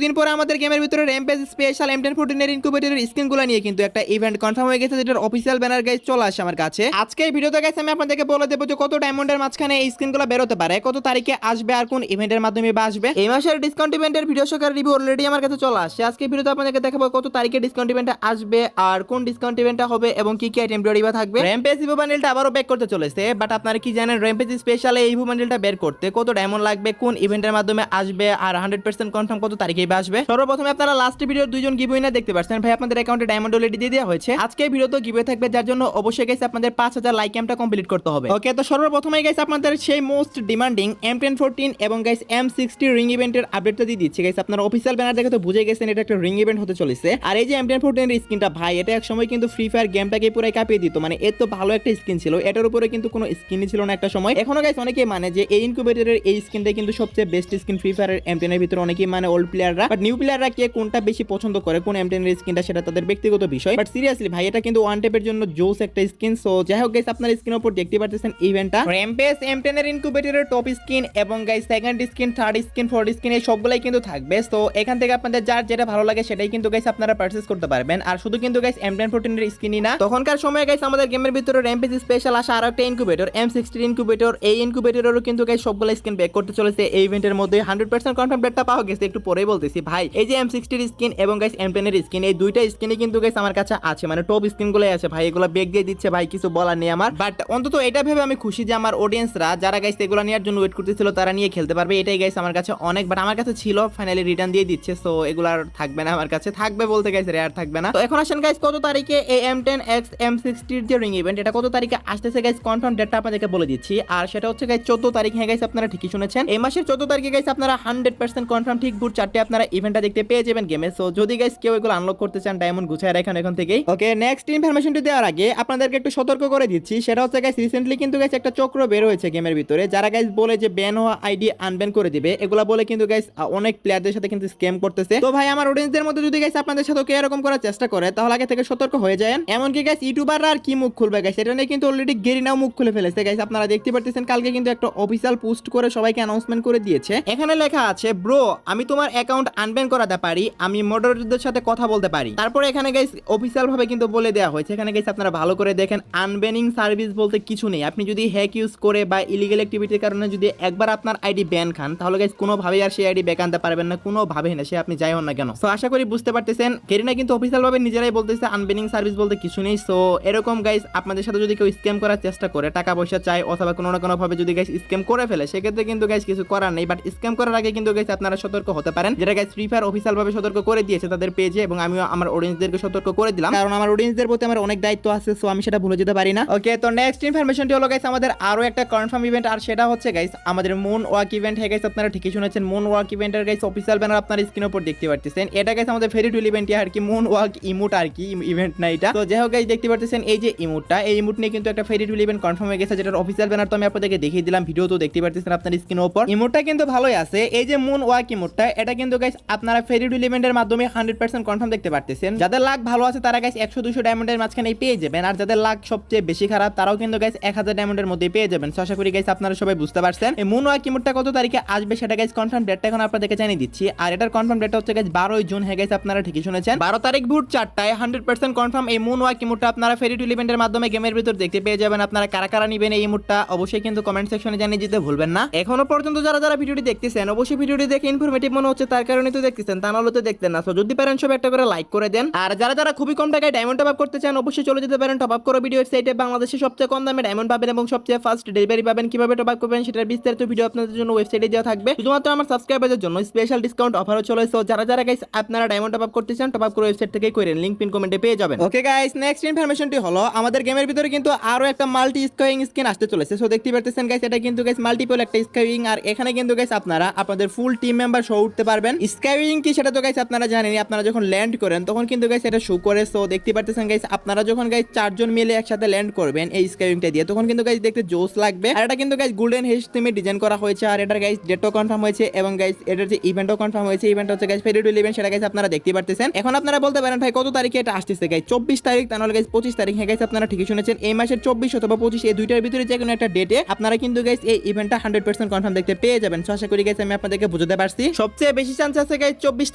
দিন পরে আমাদের গেমের ভিতরে র্যাম্পেজ স্পেশাল M1014 এর ইনকিউবেটরের স্ক্রিনগুলো নিয়ে কিন্তু একটা ইভেন্ট কনফার্ম হয়ে গেছে, যেটার অফিসিয়াল ব্যানার গাইস চলে আসে আমার কাছে। আজকে এই ভিডিওতে গাইস আমি আপনাদেরকে বলে দেবো যে কত ডায়মন্ডের মাঝখানে এই স্ক্রিনগুলো বেরোতে পারে, কত তারিখে আসবে আর কোন ইভেন্টের মাধ্যমে আসবে। এই মাসের ডিসকাউন্ট ইভেন্টের ভিডিও সহকারে রিভিউ অলরেডি আমার কাছে চলে আসছে। আজকে ভিডিওতে আপনাদেরকে দেখাবো কত তারিখে ডিসকাউন্ট ইভেন্টটা আসবে আর কোন ডিসকাউন্ট ইভেন্টটা হবে এবং কি কি আইটেম রেডিবা থাকবে। র্যাম্পেজ ইভো বান্ডেলটা আবারও ব্যাক করতে চলেছে, বাট আপনারা কি জানেন র্যাম্পেজ স্পেশাল এই ইভো বান্ডেলটা বের করতে কত ডায়মন্ড লাগবে, কোন ইভেন্টের মাধ্যমে আসবে আর 100% কনফার্ম কত তারিখে আসবে। সর্বপ্রথমে আপনারা লাস্ট ভিডিওর দুইজন গিভ উইনার দেখতে পাচ্ছেন, ভাই আপনাদের অ্যাকাউন্টে ডায়মন্ড অলরেডি দিয়ে দেওয়া হয়েছে। আজকে ভিডিওতে গিভ থাকবে, যার জন্য অবশ্যই গাইস আপনাদের 5000 লাইক ক্যাম্পটা কমপ্লিট করতে হবে। ওকে, তো সর্বপ্রথমে গাইস আপনাদের সেই মোস্ট ডিমান্ডিং M1014 এবং গাইস M60 রিং ইভেন্টের আপডেটটা দিয়ে দিচ্ছি গাইস। আপনারা অফিসিয়াল ব্যানার দেখে তো বুঝে গেছেন এটা একটা রিং ইভেন্ট হতে চলেছে। আর এই যে M1014 এর স্কিনটা ভাই, এটা এক সময় কিন্তু ফ্রি ফায়ার গেমটাকে পুরো কাঁপিয়ে দিত, মানে এত ভালো একটা স্কিন ছিল, এটার উপরে কিন্তু কোনো স্কিনই ছিল না একটা সময়। এখনো গাইস অনেকেই মানে যে এই ইনকিউবেটরের এই স্কিনটা কিন্তু সবচেয়ে বেস্ট স্কিন ফ্রি ফায়ারের M10 এর ভিতরে, অনেকেই মানে ওল্ড প্লেয়াররা, বাট নিউ প্লেয়াররা কে কোনটা বেশি পছন্দ করে কোন M10 এর স্কিনটা সেটা তাদের ব্যক্তিগত বিষয়। বাট সিরিয়াসলি ভাই এটা কিন্তু ওয়ান টেপের জন্য জোস একটা স্কিন। সো যাই হোক গাইস, আপনার স্ক্রিনের উপর দেখতে পাচ্ছেন ইভেন্টটা র্যাম্পেজ M10 এর ইনকিউবেটরের টপ স্কিন এবং guys second skin, third skin, fourth skin এই সবগুলাই কিন্তু থাকবে। সো এখান থেকে আপনাদের যার যেটা ভালো লাগে সেটাই কিন্তু গাইস আপনারা পারচেজ করতে পারবেন। আর শুধু কিন্তু গাইস M1014 এর স্কিনই না, তখনকার সময় গাইস আমাদের গেমের ভিতরে র্যাম্পেজ স্পেশাল আসা আর একটা ইনকিউবেটর M60 ইনকিউবেটর, এই ইনকিউবেটরেরও কিন্তু গাইস সবগুলা স্কিন ব্যাক করতে চলেছে এই ইভেন্টের মধ্যে। 100% কনফার্ম ডেটটা পাওয়া গেছে, একটু পরেই বলতেছি ভাই। এই যে M60 এর স্কিন এবং গাইস M10 এর স্কিন, এই দুইটা স্কিনই কিন্তু গাইস আমার কাছে আছে, মানে টপ স্কিনগুলোই আছে ভাই। এগুলো ব্যাক দিয়ে দিচ্ছে ভাই, কিছু বলার নেই আমার। বাট অন্তত এটা ভেবে আমি খুশি যে আমার অডিয়েন্সরা যারা গাইস এগুলো নেওয়ার জন্য ওয়েট করতেছিল তারা নিয়ে খেলতে পারবে, এটাই গাইস আমার কাছে অনেক। বাট আমার কাছে ছিল, ফাইনালি রিটার্ন দিয়ে দিচ্ছে। সো এগুলো আর থাকবে না আমার কাছে, থাকবে বলতে গাইস রেয়ার থাকবে না। তো এখন আসেন গাইস কত তারিখে এই M10X M60 এর যে রিং ইভেন্ট এটা কত তারিখে আসতেছে গাইস, কনফার্ম ডেটটা আপনাদেরকে বলে দিচ্ছি। আর সেটা হচ্ছে গাইস 14 তারিখ। হ্যাঁ গাইস আপনারা ঠিকই শুনেছেন, এই মাসের 14 তারিখে গাইস আপনারা 100% কনফার্ম ঠিক ভোর 4টে আপনারা ইভেন্টটা দেখতে পেয়ে যাবেন গেমে। সো যদি গাইস কেউ এগুলো আনলক করতে চান ডায়মন্ড গুছায় রাখেন এখন থেকেই। ওকে, নেক্সট ইনফরমেশনটি দেওয়ার আগে আপনাদেরকে একটু সতর্ক করে দিচ্ছি, সেটা হচ্ছে গাইস রিসেন্টলি কিন্তু গাইস একটা চক্র বের হয়েছে গেমের ভিতরে, যারা গাইস বলে যে ব্যান হওয়া আইডি আনব্যান করে দিবে, এগুলা বলে কিন্তু গাইস অনেক প্লেয়ারদের সাথে কিন্তু স্ক্যাম করতেছে। তো ভাই আমার অডিয়েন্সদের মধ্যে যদি গাইস আপনাদের সাথে কেউ এরকম করার চেষ্টা করে তাহলে আগে থেকে সতর্ক হয়ে যায়। এমনকি গাইস ইউটিউবাররা আর কি মুখ খুলবে গাইস, এটা নিয়ে কিন্তু অলরেডি গেরিনাও মুখ খুলে ফেলেছে গাইস। আপনারা দেখতে পাচ্ছেন কালকে কিন্তু একটা অফিসিয়াল পোস্ট করে সবাইকে অ্যানাউন্সমেন্ট করে দিয়েছে। এখানে লেখা আছে, ব্রো আমি তোমার অ্যাকাউন্ট আনব্যান করাতে পারি, আমি মডারেটরদের সাথে কথা বলতে পারি। তারপরে এখানে গাইস অফিসিয়াল ভাবে কিন্তু বলে দেওয়া হয়েছে, এখানে গাইস আপনারা ভালো করে দেখেন, আনব্যানিং সার্ভিস বলতে কিছু নেই। আপনি যদি হ্যাক ইউজ করে বা ইলিগাল অ্যাক্টিভিটির কারণে যদি একবার আপনার আইডি ব্যান খান তাহলে গাইস কোনোভাবেই আর সেই আইডি ব্যাক আনতে পারবেন না, কোনোভাবেই না, সে আপনি যাই হন না কেন। সো আশা করি বুঝতে পারতেছেন, গেরিনা কিন্তু অফিসিয়াল ভাবে নিজেরাই বলতেছে আনব্যানিং সার্ভিস বলতে কিছু নেই। সো এরকম গাইস আপনাদের সাথে যদি কেউ স্ক্যাম করার চেষ্টা করে, টাকা পয়সা চায় অথবা কোনো না কোনো ভাবে যদি গাইস স্ক্যাম করে ফেলে, সেক্ষেত্রে কিন্তু গাইস কিছু করার নেই। বাট স্ক্যাম করার আগে কিন্তু গাইস আপনারা সতর্ক হতে পারেন, যেটা গাইস ফ্রি ফায়ার অফিসিয়াল ভাবে সতর্ক করে দিয়েছে তাদের পেজে, এবং আমিও আমার অডিয়েন্সদেরকে সতর্ক করে দিলাম, কারণ আমার অডিয়েন্সদের প্রতি আমার অনেক দায়িত্ব আছে। সো আমি সেটা ভুলে যেতে পারি না। ওকে, তো নেক্সট ইনফরমেশনটি হলো গাইস আমাদের আরো একটা কনফার্ম ইভেন্ট, আর সেটা হচ্ছে গাইস আমাদের মুন ওয়াক ইভেন্ট। হ্যাঁ গাইস আপনারা ঠিকই শুনেছেন, মুন ওয়াক ইভেন্টের গাইস অফিসিয়াল ব্যানার আপনারা স্ক্রিনের উপর দেখতে পাচ্ছেন। এটা গাইস আমাদের ফেরি টুইল ইভেন্ট, আর কি মুন ওয়াক ইমোট আর কি, ইভেন্ট না এটা। তো যাই হোক গাইস দেখতে পাচ্ছেন এই যে ইমোটটা, এই ইমোট নিয়ে কিন্তু একটা ফেরি টুইল ইভেন্ট কনফার্ম হয়ে গেছে, যেটার অফিসিয়াল ব্যানার তো আমি আপনাদেরকে দেখিয়ে দিলাম, ভিডিও তো দেখতে পাচ্ছেন আপনার স্ক্রিনের উপর। ইমোটটা কিন্তু ভালোই আছে, এই যে মুন ওয়াক ইমোটটা, এটা কিন্তু গাইস আপনারা ফেরি টুইল ইভেন্টের মাধ্যমে 100% কনফার্ম দেখতে পারতেছেন। যাদের লাক ভালো আছে তারা গাইস 100-200 ডায়মন্ডের মাঝখানে পেয়ে যাবেন, আর যাদের লাক সবচেয়ে বেশি খারাপ তারাও কিন্তু গাইস 1000 ডায়মন্ডের মধ্যে পেয়ে যাবেন। সো আশা করি গাইস আপনারা সবাই বুঝতে পারছেন এই মুন ওয়াক ইমোটটা কত তারিখে আসবে সেটা গাইস কনফার্ম ডেটটা এখন আপনাদেরকে জানিয়ে দিচ্ছি। আর এটার কনফার্ম ডেটটা হচ্ছে গাইস 12 জুন। হ্যাঁ গাইস আপনারা ঠিকই শুনেছেন, 12 তারিখ ভোর 4টায় 100% কনফার্ম এই মুন ওয়াক ইমোটটা আপনারা ফেরি টুইল ইভেন্টের মাধ্যমে গেমের ভিতর দেখতে পেয়ে যাবেন। আপনারা কারা কারা নেবেন এই ইমোটটা অবশ্যই কিন্তু কমেন্ট সেকশনে জানিয়ে দিতে ভুলবেন না। এখনো পর্যন্ত যারা যারা ভিডিওটি দেখতেছেন অবশ্যই ভিডিওটি দেখে ইনফরমেটিভ মনে হচ্ছে তার কারণে তো দেখতেছেন, তা নাহলে তো দেখতেন না। সো যদি পারেন সব একটা করে লাইক করে দেন। আর যারা যারা খুবই কম টাকায় ডায়মন্ড টপ আপ করতে চান অবশ্যই চলে যেতে পারেন টপ আপ করো ভিডিও ওয়েবসাইটে, বাংলাদেশের সবচেয়ে কম দামে ডায়মন্ড পাবেন এবং সবচেয়ে ফাস্ট ডেলিভারি পাবেন। কিভাবে টপ আপ করবেন সেটার বিস্তারিত ভিডিও আপনাদের জন্য ওয়েবসাইটে দেওয়া থাকবে, শুধুমাত্র আমার সাবস্ক্রাইবারদের জন্য স্পেশাল ডিসকাউন্ট অফারও চলে। সো যারা যারা গাইস আপনারা ডায়মন্ড টপ আপ করতে চান টপ আপ করে ওয়েবসাইট থেকেই করেন, লিংক পিন কমেন্টে পেয়ে যাবেন। ওকে গাইস, নেক্সট ইনফরমেশনটি হলো আমাদের গেমের ভিতরে কিন্তু আরো একটা মাল্টি স্কাইং স্কিন আসতে চলেছে। সো দেখতে পাচ্ছেন গাইস এটা কিন্তু গাইস মাল্টিপল একটা স্কাইং, আর এখানে কিন্তু গাইস আপনারা আপনাদের ফুল টিম মেম্বার শো উঠতে পারবেন। স্কাইং কি সেটা তো গাইস আপনারা জানেন, আপনারা যখন ল্যান্ড করেন তখন কিন্তু গাইস এটা শো করে। সো দেখতে পাচ্ছেন গাইস আপনারা যখন গাইস 4 জন মিলে একসাথে ল্যান্ড করবেন এই স্কাইংটা দিয়ে, তখন কিন্তু গাইস দেখতে জোস লাগবে। আর এটা কিন্তু গাইস গোল্ডেন হেজ থিমে ডিজাইন করা হয়েছে, আর এটার গাইস ডেটও কনফার্ম হয়েছে এবং গাইস এটার যে ইভেন্টও কনফার্ম হয়েছে। ইভেন্ট হচ্ছে গাইস ফেরি টুইল ইভেন্ট, সেটা গাইস আপনারা দেখতে পাচ্ছেন। এখন আপনারা বলতে পারেন ভাই কত তারিখে এটা আসতেছে গাইস, 24 তারিখ তা নাহলে গাইস 25 তারিখ। হ্যাঁ গাইস আপনারা ঠিকই শুনেছেন, এই মাসের 24 অথবা 25 এই দুইটার ভিতরে যে কোনো একটা ডেটে আপনারা কিন্তু গাইস এই ইভেন্টটা 100% কনফার্ম দেখতে পেয়ে যাবেন। সো আশা করি গাইস আমি আপনাদেরকে বুঝাতে পারছি। সবচেয়ে বেশি চান্স আছে গাইস 24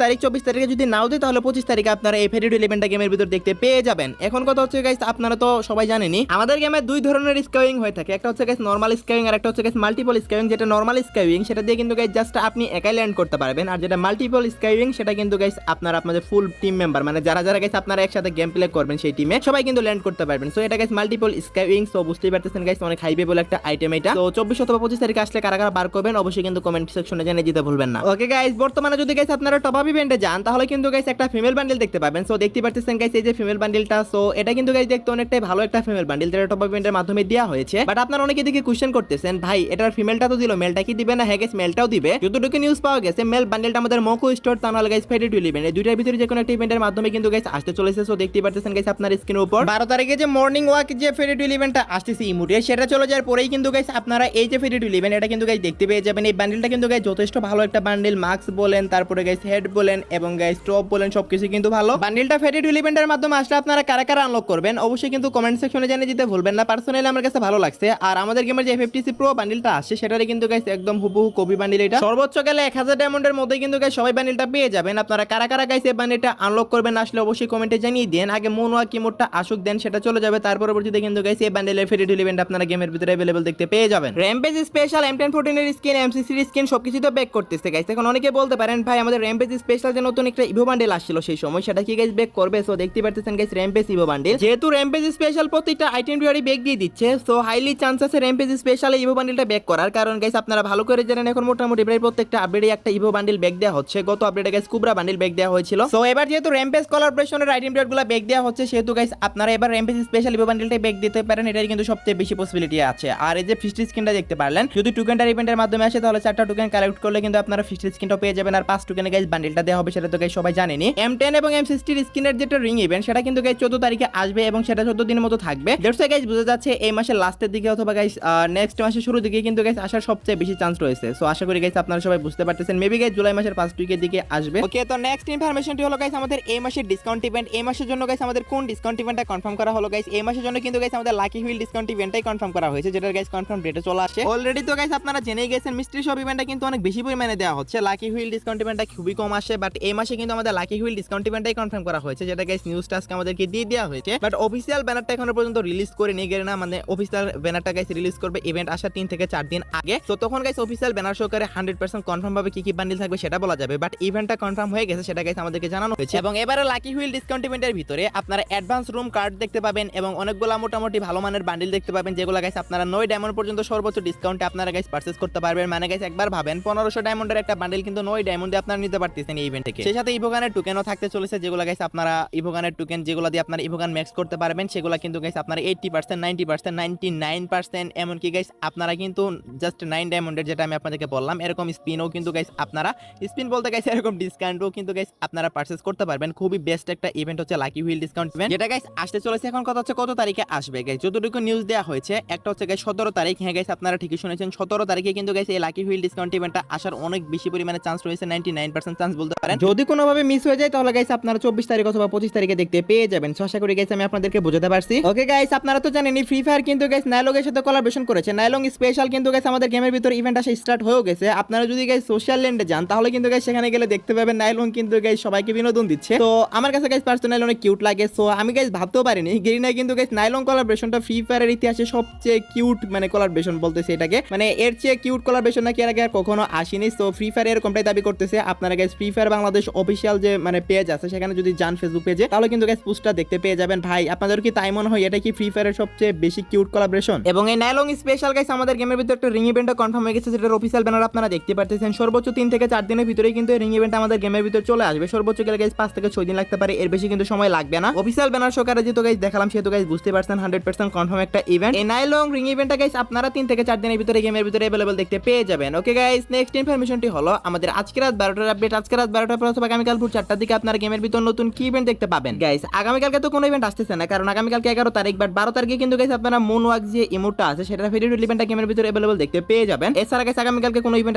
তারিখে যদি নাও দেয় তাহলে 25 তারিখে আপনারা এই ফেরি টুইল ইভেন্টটা গেমের ভিতর দেখতে পেয়ে যাবেন। এখন কথা হচ্ছে গাইস, আপনারা তো সবাই জানেনই আমাদের গেমে দুই ধরনের স্কাইউইং হয়ে থাকে, একটা হচ্ছে গাইস নরমাল স্কাইউইং আর একটা হচ্ছে গাইস মাল্টিপল স্কাইউইং। যেটা নরমাল স্কাইউইং সেটা দিয়ে কিন্তু গাইস জাস্ট আপনি একাই ল্যান্ড করতে পারবেন, আর যেটা মাল্টিপল স্কাইউইং সেটা কিন্তু গাইস আপনারা আপনাদের ফুল টিম মেম্বার মানে যারা যারা গাইস আপনারা একসাথে গেম প্লে করবেন সেই টিমে সবাই কিন্তু ল্যান্ড করতে পারবেন। সো এটা গাইস মাল্টিপল স্কাইউইং। সো বুঝতেই পারতেছেন গাইস অনেক হাইপে বলে একটা আইটেম এটা। তো 24 অথবা 25 তারিখে আসলে কারা কারা বার করবেন অবশ্যই কিন্তু কমেন্ট সেকশনে জানিয়ে দিতে ভুলবেন না। ওকে গাইস, বর্তমানে যদি গাইস আপনারা টপ আপ ইভেন্টে যান তাহলে কিন্তু গাইস একটা ফিমেল বান্ডেল দেখতে পাবেন। সো দেখতে পারতেছেন গাইস এই যে ফিমেল বান্ডেলটা, সো এটা কিন্তু গাইস দেখতে অনেকটাই ভালো একটা ফিমেল বান্ডেল যেটা টপ আপ ইভেন্টের মাধ্যমে দেওয়া হয়েছে। বাট আপনারা অনেকে দেখে কোশ্চেন করতেছেন ভাই এটার ফিমেলটা তো দিল, মেলটা কি দিবে না? হ্যাঁ গাইস মেলটাও দিবে। যতটুকু নিউজ পাওয়া গেছে মেল বান্ডেলটা আমাদের মোকো স্টোর তা নাহলে গাইস ফেরি টুইল ইভেন্ট এই দুইটার ভিতরে যে কোনো একটা ইভেন্টের মাধ্যমে কিন্তু গাইস আসতে চলেছে। সো দেখতে পারতেছেন গাইস আপনার স্ক্রিনের উপর 12 তারিখে যে মর্নিং ওয়াক যে ফেরি টুইল ইভেন্টটা আসতেছে ইমুডে সেটা চলে যাওয়ার পরেই কিন্তু গাইস আপনারা এই যে ফেরি টুইল ইভেন্ট এটা কিন্তু গাইস দেখতে পেয়ে যাবেন। এই বান্ডেলটা কিন্তু গাইস যথেষ্ট ভালো একটা বান্ডেল, মাস্ক বলেন তারপরে গাইস হেড বলেন এবং গাইস টপ বলেন সবকিছু কিন্তু ভালো। বান্ডেলটা ফেরি টুইল ইভেন্টের মাধ্যমে আসলে আপনারা কারা কারা আনলক করবেন অবশ্যই কিন্তু কমেন্ট সেকশনে জানিয়ে দিতে ভুলবেন না। পার্সোনালি আমার কাছে ভালো লাগছে। আর আমাদের গেমের যে FFTC প্রো বান্ডেলটা আসছে সেটারে কিন্তু গাইস একদম হুবহু কপি বান্ডেল। এটা সর্বোচ্চ গেলে 1000 ডায়মন্ডের মধ্যে কিন্তু গাইস সবাই বান্ডেলটা পেয়ে যাবেন। আপনারা কারা কারা গাইস এই বান্ডেলটা আনলক করবেন আসলে অবশ্যই কমেন্টে জানিয়ে দেন। আগে মনওয়া কি মোডটা আসুক দেন সেটা চলে যাবে, তার পরবর্তীতে কিন্তু গাইস এই বান্ডেলের ফেরি টুইল ইভেন্ট আপনারা গেমের ভিতরে अवेलेबल দেখতে পেয়ে যাবেন। র‍্যাম্পেজ স্পেশাল M1014 এর স্কিন, MCC এর স্কিন সবকিছু তো ব্যাক করতেছে গাইস। এখন অনেকে বলতে পারেন ভাই আমাদের র‍্যাম্পেজ স্পেশাল যে নতুন একটা ইভো বান্ডেল আসছিল সেই সময় সেটা কি গাইস ব্যাক করবে? সো দেখতে পারতেছেন গাইস র‍্যাম্পেজ ইভো বান্ডেল যেহেতু র‍্যাম্পেজ স্পেশাল প্রত্যেকটা আইটেম রিওয়ার্ডই ব্যাক দিয়ে দিচ্ছে। সো হাইলি চান্স আছে র‍্যাম্পেজ স্পেশাল ইভো বান্ডেলটা ব্যাক করার, কারণ গাইস আপনারা ভালো করে জানেন এখন মোটামুটি প্রায় প্রত্যেকটা আপডেটে একটা ইভো বান্ডেল ব্যাক দেওয়া হচ্ছে। গত আপডেটে গাইস কুবরা বান্ডেল ব্যাক দেওয়া হয়েছিল। সো এবার যেহেতু র‍্যাম্পেজ কোলাবরেশনের আইটেম রিওয়ার্ডগুলো ব্যাক দেওয়া হচ্ছে সেহেতু গাইস আপনারা এবার র‍্যাম্পেজ স্পেশাল ইভো বান্ডেলটাই ব্যাক দিতে পারেন, এটাই কিন্তু সবচেয়ে বেশি পসিবিলিটি আছে। আর এই যে ফিস্ট স্কিনটা দেখতে পারলেন যদি টোকেনটার ইভেন্টের মাধ্যমে আসে তাহলে 4টা টোকেন কালেক্ট করলে কিন্তু আপনারা ফিস্ট স্কিনটা পেয়ে যাবেন। আর 5 টোকেনে গাইস বান্ডেলটা দেওয়া হবে সেটা তো গাইস সবাই জানেনই। M10 এবং M60 এর স্কিনের যেটা রিং ইভেন্ট সেটা কিন্তু গাইস 14 তারিখে আসবে এবং সেটা 14 দিনের মতো থাকবে। দ্যাটস গাইস বোঝা যাচ্ছে এই মাসের লাস্টের দিকে অথবা গাইস নেক্সট মাসের শুরুর দিকে কিন্তু গাইস আসার সবচেয়ে বেশি চান্স রয়েছে। সো আশা করি গাইস আপনারা সবাই বুঝতে পারতেছেন মেবি গাইস জুলাই মাসের 5 উইকের দিকে আসবে। ওকে, তো নেক্সট ইনফরমেশনটি হলো গাইস আমাদের এই মাসের ডিসকাউন্ট ইভেন্ট। এই মাসের জন্য গাইস আমাদের কোন ডিসকাউন্ট ইভেন্টটা কনফার্ম করা হলো গাইস? এই মাসের জন্য কিন্তু গাইস আমাদের লাকি হুইল ডিসকাউন্ট ইভেন্টটাই কনফার্ম করা হয়েছে, যেটা গাইস কনফার্ম ডেটে চলে আসে অলরেডি। তো গাইস আপনারা জেনেই গেছেন মিস্ট্রি শপ ইভেন্টটা কিন্তু অনেক বেশি পরিমাণে দেওয়া হচ্ছে, লাকি হুইল ডিসকাউন্ট ইভেন্টটা খুবই কম আসে। বাট এই মাসে কিন্তু আমাদের লাকি হুইল ডিসকাউন্ট ইভেন্টটাই কনফার্ম করা হয়েছে, যেটা গাইস নিউজটা আজকে আমাদেরকে দিয়ে দেওয়া হয়েছে। বাট অফিসিয়াল ব্যানারটা এখনো পর্যন্ত রিলিজ করে নিয়ে গেলে না, মানে অফিসিয়াল ব্যানারটা গাইস রিলিজ করবে ইভেন্ট আসার 3 থেকে 4 দিন আগে। তো তখন গাইস অফিসিয়াল ব্যানার সহকারে 100% কনফার্ম ভাবে কি কি বান্ডিল থাকবে সেটা বলা যাবে। বাট ইভেন্টটা কনফার্ম হয়ে গেছে সেটা গাইস আমাদেরকে জানানো হয়েছে। এবং এবারে লাকি হুইল ডিসকাউন্ট ইভেন্টের ভিতরে আপনারা অ্যাডভান্স রুম কার্ড দেখতে পাবেন এবং অনেকগুলো মোটামুটি ভালো মানের বান্ডিল দেখতে পাবেন, যেগুলো গাইস আপনারা 9 ডায়মন্ড পর্যন্ত সর্বোচ্চ ডিসকাউন্টে আপনারা গাইস পারচেজ করতে পারবেন। মানে গাইস একবার ভাবেন 1500 ডায়মন্ডের একটা বান্ডিল কিন্তু 9 ডায়মন্ডে আপনারা নিতে পারতেছেন এই ইভেন্ট থেকে। সেই সাথে ইভোগানের টোকেনও থাকতে চলেছে, যেগুলো গাইস আপনারা ইভোগানের টোকেন যেগুলো দিয়ে আপনারা ইভোগান ম্যাক্স করতে পারবেন সেগুলো কিন্তু গাইস আপনারা 80%, 90%, 99% এমনকি গাইস আপনারা কিন্তু জাস্ট 9 ডায়মন্ডের যেটা আমি আপনাদেরকে বললাম এরকম স্পিনও কিন্তু গাইস আপনারা স্পিন বলতে গাইস এরকম ডিসকাউন্টও কিন্তু গাইস আপনারা পারচেজ করতে পারবেন। খুবই বেস্ট একটা ইভেন্ট হচ্ছে লাকি হুইল ডিসকাউন্ট ইভেন্ট, যেটা গাইস আসতে চলেছে। এখন কথা হচ্ছে কত তারিখে আসবে গাইস? যতটুকু নিউজ দেওয়া হয়েছে একটা হচ্ছে গাইস 17 তারিখ। হ্যাঁ গাইস আপনারা ঠিকই শুনেছেন, 17 তারিখে কিন্তু গাইস এই লাকি হুইল ডিসকাউন্ট ইভেন্টটা আসার অনেক বেশি পরিমাণে চান্স রয়েছে, 99% চান্স বলতে পারেন। যদি কোনোভাবে মিস হয়ে যায় তাহলে গাইস আপনারা 24 তারিখ অথবা 25 তারিখে দেখতে পেয়ে যাবেন। সো আশা করি গাইস আমি আপনাদেরকে বোঝাতে পারছি। ওকে গাইস, আপনারা তো জানেনই ফ্রি ফায়ার কিন্তু গাইস নাইলংয়ের সাথে কোলাবরেশন করেছে। নাইলং স্পেশাল কিন্তু গাইস আমাদের গেমের ভিতর ইভেন্ট আসা স্টার্ট হয়ে গেছে। আপনারা যদি গাইস সোশ্যাল ল্যান্ডে যান তাহলে কিন্তু গাইস সেখানে গেলে দেখতে পাবেন নাইলং কিন্তু গাইস সবাইকে বিনোদন দিচ্ছে। তো আমার কাছে গাইস পার্সোনালি অনেক কিউট লাগে। সো আমি গাইস ভাবতেও পারিনি গেরিনায় কিন্তু গাইস নাইলং কোলাবরেশনটা ফ্রি ফায়ারের ইতিহাসে সবচেয়ে কিউট মানে কোলাবরেশন বলতেছে এটাকে, মানে এর চেয়ে কিউট কোলাবরেশন নাকি এর আগে আর কখনো আসেনি। সো ফ্রি ফায়ার এরকমটাই দাবি করতেছে। আপনারা guys free fire Bangladesh official যে মানে পেজ আছে সেখানে যদি যান ফেসবুক পেজে তাহলে কিন্তু গাইস পোস্টটা দেখতে পেয়ে যাবেন। ভাই আপনাদের কি তাই মনে হয় এটা কি ফ্রি ফায়ারের সবচেয়ে বেশি কিউট কোলাবরেশন? এবং এই নাইলং স্পেশাল গাইস আমাদের গেমের ভিতর একটা রিং ইভেন্টও কনফার্ম হয়ে গেছে, যেটার অফিসিয়াল ব্যানার আপনারা দেখতে পারতেছেন। সর্বোচ্চ 3 থেকে 4 দিনের ভিতরেই কিন্তু রিং ইভেন্ট আমাদের গেমের ভিতর চলে আসবে। সর্বোচ্চ গেলে গাইস 5 থেকে 6 দিন লাগতে পারে, এর বেশি কিন্তু সময় লাগবে না। অফিসিয়াল ব্যানার সহকারে যেহেতু গাইস দেখালাম সেহেতু গাইস বুঝতে পারছেন 100% কনফার্ম একটা ইভেন্ট। এই নাইলং রিং ইভেন্টটা গাইস আপনারা 3 থেকে 4 দিনের ভিতরে গেমের ভিতরে अवेलेबल দেখতে পেয়ে যাবেন। ওকে গাইস, নেক্সট ইনফরমেশনটি হলো আমাদের আজকে রাত 12টার আপডেট। আজকে রাত 12টার পর অথবা আগামীকাল ভোর 4টার দিকে আপনারা গেমের ভিতর নতুন কি ইভেন্ট দেখতে পাবেন। গাইস আগামীকালকে তো কোনো ইভেন্ট আসতেছে না, কারণ আগামীকালকে 11 তারিখ, বাট 12 তারিখে কিন্তু গাইস আপনারা মুন ওয়াক যে ইমোটটা আছে সেটা ফেরি টুইল ইভেন্টটা গেমের ভিতর अवेलेबल দেখতে পেয়ে যাবেন। এছাড়া গাইস আগামীকালকে কোনো ইভেন্ট